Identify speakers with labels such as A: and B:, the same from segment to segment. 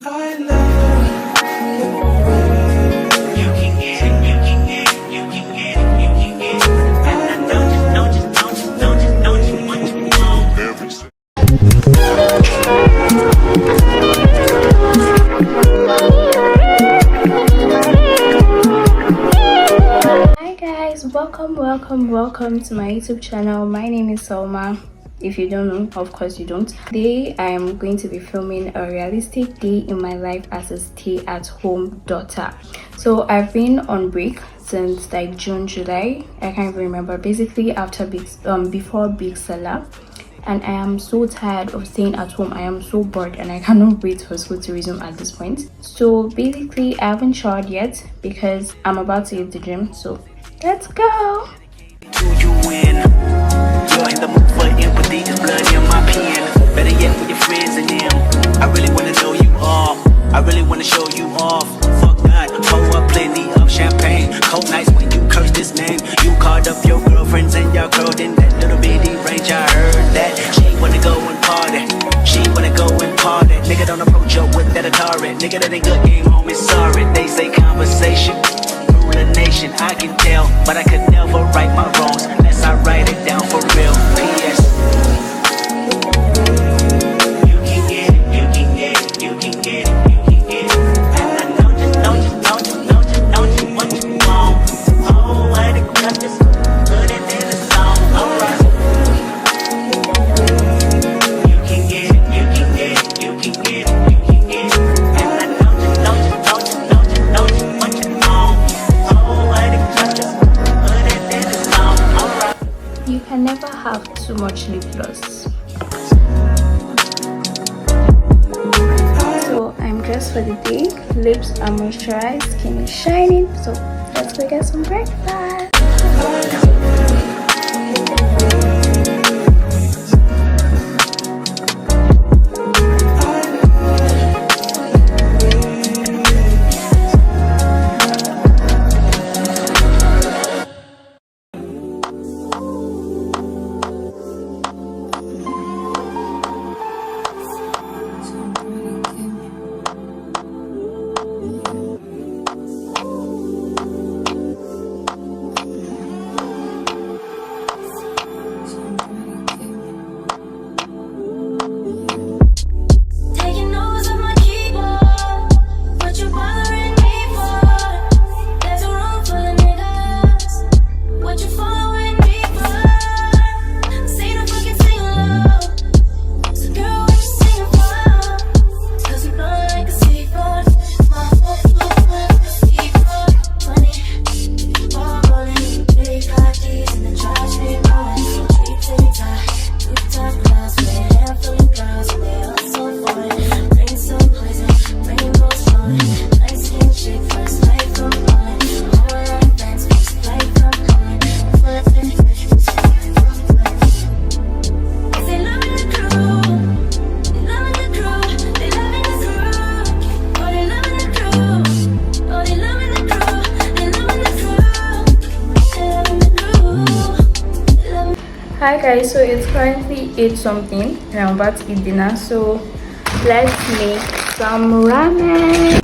A: I love you. You can get it, you can get it, you can get it, you can get it. And I don't you what you want.
B: Hi guys, welcome to my YouTube channel. My name is Salma. If you don't know, of course you don't. Today I am going to be filming a realistic day in my life as a stay-at-home daughter. So I've been on break since like June, July, I can't even remember, basically after before Big Salah, and I am so tired of staying at home. I am so bored and I cannot wait for school to resume at this point. So basically I haven't showered yet because I'm about to hit the gym, so let's go.
A: You win. You're in the mood for empathy, there's blood in my pen. Better yet with your friends and them. I really wanna know you all. I really wanna show you off. Fuck God, pour up plenty of champagne. Cold nights when you curse this name. You called up your girlfriends and y'all curled in that little bitty range. I heard that she wanna go and party. She wanna go and party. Nigga don't approach her with that Atari. Nigga that ain't good game home is sorry. They say conversation rule a nation. I can tell, but I could never right my wrongs unless I write it down for real. P.S. You can get it, you can get it, you can get it, you can get it. And I don't you what you want. Oh, I think got this good and in the song. Alright. You can get it, you can get it, you can get it, you can get it. And I don't you what you want. Oh, I think got this good and in the song. Alright.
B: You can never have too much lip gloss. So I'm dressed for the day. Lips are moisturized, skin is shining. So let's go get some breakfast. Hi guys, so it's currently 8 something and I'm about to eat dinner, so let's make some ramen.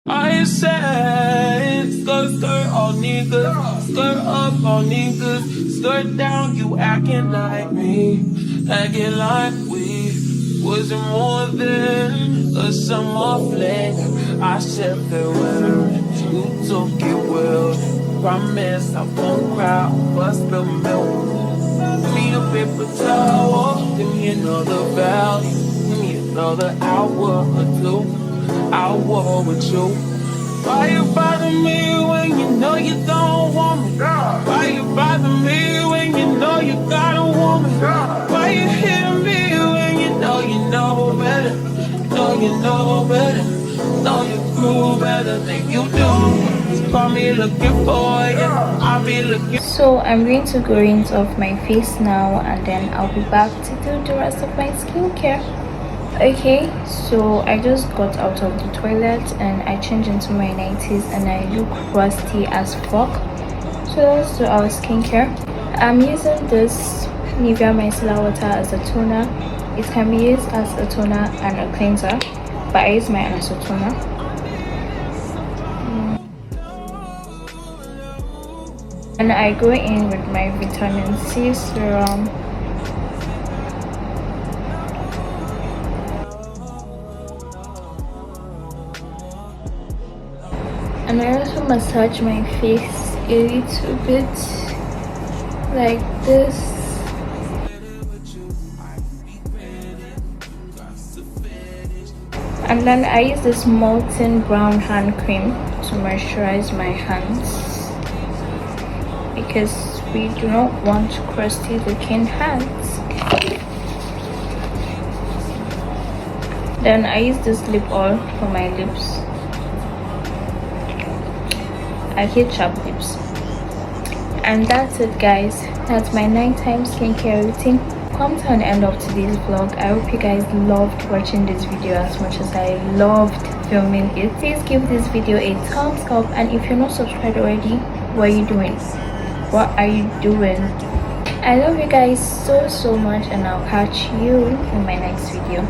A: I said, skirt all niggas, skirt up all niggas, skirt down, you acting like me, acting like we wasn't more than a summer fling. I said farewell, you took it well, promise I won't cry, bust the milk. Me a paper towel, give me another value, give me another hour or two. I war with you. Why you find you don't want me? Why you bother me when you know you got a woman? Why you hitting me when you know better? You know better. Know you grew better than you do. Call me looking for you. I'll be looking.
B: So I'm going to go rinse off my face now, and then I'll be back to do the rest of my skincare. Okay, so I just got out of the toilet and I changed into my 90s and I look rusty as fuck. So let's do our skincare. I'm using this Nivea micellar water as a toner. It can be used as a toner and a cleanser, but I use mine as a toner. And I go in with my vitamin C serum. And I also massage my face a little bit like this. And then I use this molten brown hand cream to moisturize my hands because we do not want crusty looking hands. Then I use this lip oil for my lips. I hate chapped lips. And that's it, guys. That's my nighttime skincare routine. Come to an end of today's vlog. I hope you guys loved watching this video as much as I loved filming it. Please give this video a thumbs up, and if you're not subscribed already, what are you doing? What are you doing? I love you guys so much, and I'll catch you in my next video.